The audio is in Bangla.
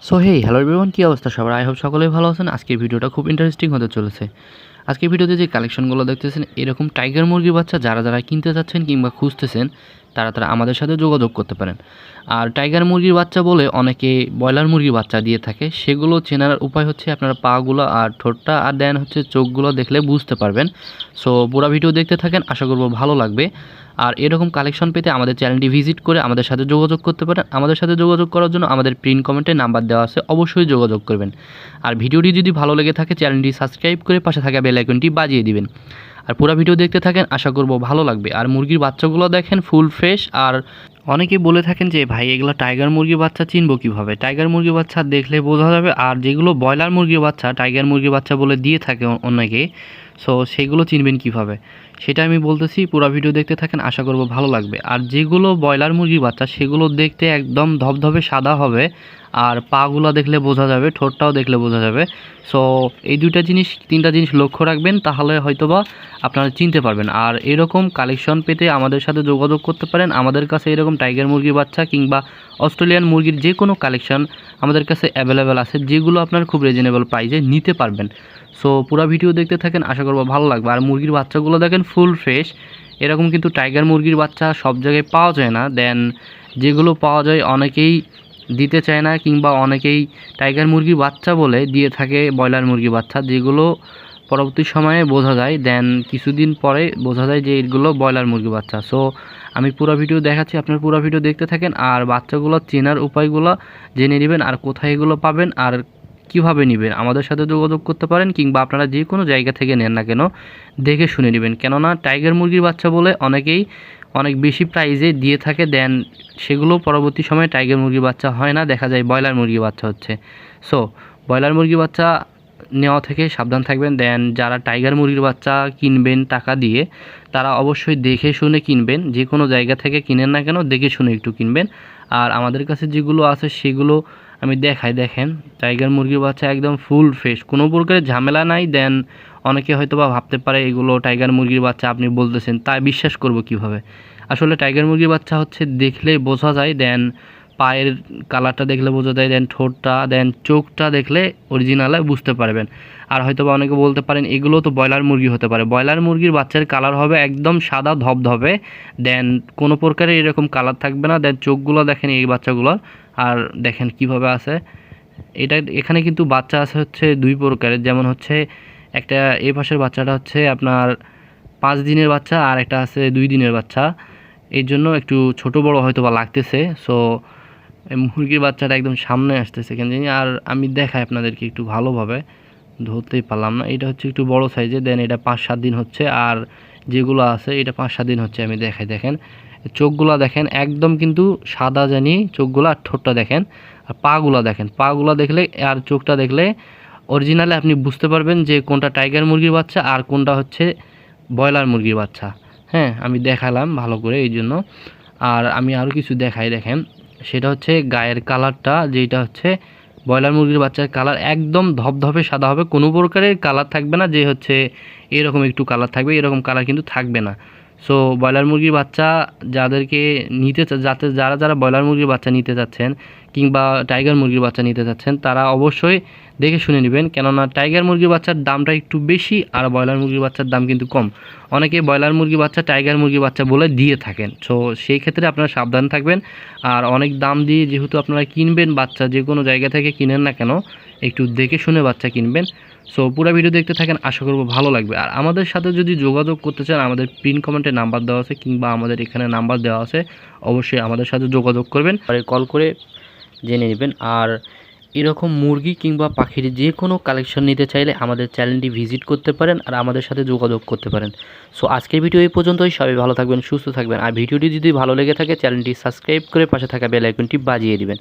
সো হেই হ্যালো এভরিওয়ান, কী অবস্থা সবার? আই হোপ সকলেই ভালো আছেন। আজকের ভিডিওটা খুব ইন্টারেস্টিং হতে চলেছে। আজকের ভিডিওতে যে কালেকশনগুলো দেখতেছেন, এরকম টাইগার মুরগির বাচ্চা যারা যারা কিনতে চাচ্ছেন কিংবা খুঁজতেছেন তারা তারা আমাদের সাথে যোগাযোগ করতে পারেন। আর টাইগার মুরগির বাচ্চা বলে অনেকে ব্রয়লার মুরগির বাচ্চা দিয়ে থাকে, সেগুলো চেনার উপায় হচ্ছে আপনারা পাগুলো আর ঠোঁটটা আর দেন হচ্ছে চোখগুলো দেখলে বুঝতে পারবেন। সো পুরো ভিডিও দেখতে থাকেন, আশা করব ভালো লাগবে। আর এরকম কালেকশন পেতে আমাদের চ্যানেলটি ভিজিট করে আমাদের সাথে যোগাযোগ করতে পারেন। আমাদের সাথে যোগাযোগ করার জন্য আমাদের পিন কমেন্টে নাম্বার দেওয়া আছে, অবশ্যই যোগাযোগ করবেন। আর ভিডিওটি যদি ভালো লেগে থাকে চ্যানেলটি সাবস্ক্রাইব করে পাশে থাকা বেল আইকনটি বাজিয়ে দিবেন। আর পুরো ভিডিও দেখতে থাকেন, আশা করব ভালো লাগবে। আর মুরগির বাচ্চাগুলো দেখেন ফুল ফ্রেশ। আর অনেকেই বলে থাকেন যে ভাই এগুলো টাইগার মুরগির বাচ্চা চিনব কীভাবে? টাইগার মুরগির বাচ্চা দেখলে বোঝা যাবে। আর যেগুলো ব্রয়লার মুরগির বাচ্চা টাইগার মুরগির বাচ্চা বলে দিয়ে থাকে অনেকে, সো সেগুলো চিনবেন কিভাবে সেটা আমি বলতেছি। পুরো ভিডিও দেখতে থাকেন, আশা করব ভালো লাগবে। আর যেগুলো ব্রয়লার মুরগির বাচ্চা সেগুলো দেখতে একদম ধবধবে সাদা হবে, আর পাগুলো দেখলে বোঝা যাবে, ঠোঁটটাও দেখলে বোঝা যাবে। সো এই তিনটা জিনিস লক্ষ্য রাখবেন, তাহলে হয়তোবা আপনারা চিনতে পারবেন। আর এরকম কালেকশন পেতে আমাদের সাথে যোগাযোগ করতে পারেন। আমাদের কাছে এরকম টাইগার মুরগির বাচ্চা কিংবা অস্ট্রেলিয়ান মুরগির যে কোনো কালেকশন আমাদের কাছে অ্যাভেলেবেল আছে, যেগুলো আপনার খুব রিজনেবল প্রাইসে নিতে পারবেন। সো পুরো ভিডিও দেখতে থাকেন, আশা করবো ভালো লাগবে। আর মুরগির বাচ্চাগুলো দেখেন ফুল ফ্রেশ। এরকম কিন্তু টাইগার মুরগির বাচ্চা সব জায়গায় পাওয়া যায় না। দেন যেগুলো পাওয়া যায় অনেকেই দিতে চায় না, কিংবা অনেকেই টাইগার মুরগির বাচ্চা বলে দিয়ে থাকে ব্রয়লার মুরগির বাচ্চা, যেগুলো পরবর্তী সময়ে বোঝা যায়। দেন কিছুদিন পরে বোঝা যায় যে এগুলো ব্রয়লার মুরগির বাচ্চা। সো আমি পুরো ভিডিও দেখাচ্ছি, আপনার পুরো ভিডিও দেখতে থাকেন। আর বাচ্চাগুলো চেনার উপায়গুলো জেনে নেবেন, আর কোথায় এগুলো পাবেন আর কিভাবে নেবেন আমাদের সাথে যোগাযোগ করতে পারেন। কিংবা আপনারা যে কোনো জায়গা থেকে নেন না কেন দেখে শুনে নেবেন, কেননা টাইগার মুরগির বাচ্চা বলে অনেকেই অনেক বেশি প্রাইজে দিয়ে থাকে। দেন সেগুলো পরবর্তী সময়ে টাইগার মুরগির বাচ্চা হয় না, দেখা যায় ব্রয়লার মুরগির বাচ্চা হচ্ছে। সো ব্রয়লার মুরগির বাচ্চা নেওয়া থেকে সাবধান থাকবেন। দেন যারা টাইগার মুরগির বাচ্চা কিনবেন টাকা দিয়ে, তারা অবশ্যই দেখে শুনে কিনবেন। যে কোনো জায়গা থেকে কিনেন না কেন দেখে শুনে একটু কিনবেন। আর আমাদের কাছে যেগুলো আছে সেগুলো আমি দেখাই, দেখেন টাইগার মুরগির বাচ্চা একদম ফুল ফ্রেশ, কোনো প্রকারের ঝামেলা নাই। দেন অনেকে হয়তো বা ভাবতে পারে এগুলো টাইগার মুরগির বাচ্চা আপনি বলতেছেন, তাই বিশ্বাস করব কিভাবে? আসলে টাইগার মুরগির বাচ্চা হচ্ছে দেখলে বোঝা যায়। দেন পায়ের কালারটা দেখলে বোঝা যায়, দেন ঠোঁটটা, দেন চোখটা দেখলে অরিজিনালে বুঝতে পারবেন। আর হয়তো বা অনেকে বলতে পারেন এগুলো তো ব্রয়লার মুরগি হতে পারে। ব্রয়লার মুরগির বাচ্চার কালার হবে একদম সাদা ধবধবে, দেন কোনো প্রকারের এরকম কালার থাকবে না। দেন চোখগুলো দেখেন এই বাচ্চাগুলোর, আর দেখেন কিভাবে আছে। এখানে কিন্তু বাচ্চা আছে হচ্ছে দুই প্রকারের, যেমন হচ্ছে একটা এই পাশের বাচ্চাটা হচ্ছে আপনার 5 দিনের বাচ্চা, আর একটা আছে 2 দিনের বাচ্চা। এর জন্য একটু ছোট বড় হয়তো বা লাগতেছে। সো মুরগির বাচ্চাটা একদম সামনে আসতেছে কেন জানি। আর আমি দেখাই আপনাদেরকে একটু ভালোভাবে, ধরতেই পারলাম না। এটা হচ্ছে একটু বড় সাইজে, দেন এটা 5-7 দিন হচ্ছে। আর যেগুলো আছে এটা 5-7 দিন হচ্ছে। আমি দেখাই, দেখেন চোখগুলো দেখেন একদম কিন্তু সাদা জানি চোখগুলো, আর ঠোঁটটা দেখেন, আর পাগুলো দেখেন। পাগুলো দেখলে আর চোখটা দেখলে অরিজিনালে আপনি বুঝতে পারবেন যে কোনটা টাইগার মুরগির বাচ্চা আর কোনটা হচ্ছে ব্রয়লার মুরগির বাচ্চা। হ্যাঁ, আমি দেখালাম ভালো করে এই জন্য। আর আমি আরও কিছু দেখাই, দেখেন সেটা হচ্ছে গায়ের কালারটা, যেটা হচ্ছে ব্রয়লার মুরগির বাচ্চার কালার একদম ধবধবে সাদা হবে, কোনো প্রকারের কালার থাকবে না যে হচ্ছে এরকম একটু কালার থাকবে, এরকম কালার কিন্তু থাকবে না। সো ব্রয়লার মুরগির বাচ্চা যাদেরকে যারা যারা ব্রয়লার মুরগির বাচ্চা নিতে চাচ্ছেন কিংবা টাইগার মুরগির বাচ্চা নিতে চাচ্ছেন, তারা অবশ্যই দেখে শুনে নেবেন। কেননা টাইগার মুরগির বাচ্চার দামটা একটু বেশি, আর ব্রয়লার মুরগির বাচ্চার দাম কিন্তু কম। অনেকে ব্রয়লার মুরগির বাচ্চা টাইগার মুরগির বাচ্চা বলে দিয়ে থাকেন। সো সেই ক্ষেত্রে আপনারা সাবধান থাকবেন। আর অনেক দাম দিয়ে যেহেতু আপনারা কিনবেন বাচ্চা, যে কোনো জায়গা থেকে কিনেন না কেন একটু দেখে শুনে বাচ্চা কিনবেন। সো পুরো ভিডিও দেখতে থাকেন, আশা করব ভালো লাগবে। আর আমাদের সাথে যদি যোগাযোগ করতে চান, আমাদের পিন কমেন্টে নাম্বার দেওয়া আছে, কিংবা আমাদের এখানে নাম্বার দেওয়া আছে, অবশ্যই আমাদের সাথে যোগাযোগ করবেন, আর কল করে জেনে নেবেন। আর এরকম মুরগি কিংবা পাখির যে কোনো কালেকশন নিতে চাইলে আমাদের চ্যানেলটি ভিজিট করতে পারেন, আর আমাদের সাথে যোগাযোগ করতে পারেন। সো আজকের ভিডিও এই পর্যন্তই। সবাই ভালো থাকবেন, সুস্থ থাকবেন। আর ভিডিওটি যদি ভালো লেগে থাকে চ্যানেলটি সাবস্ক্রাইব করে পাশে থাকা বেল আইকনটি বাজিয়ে দিবেন।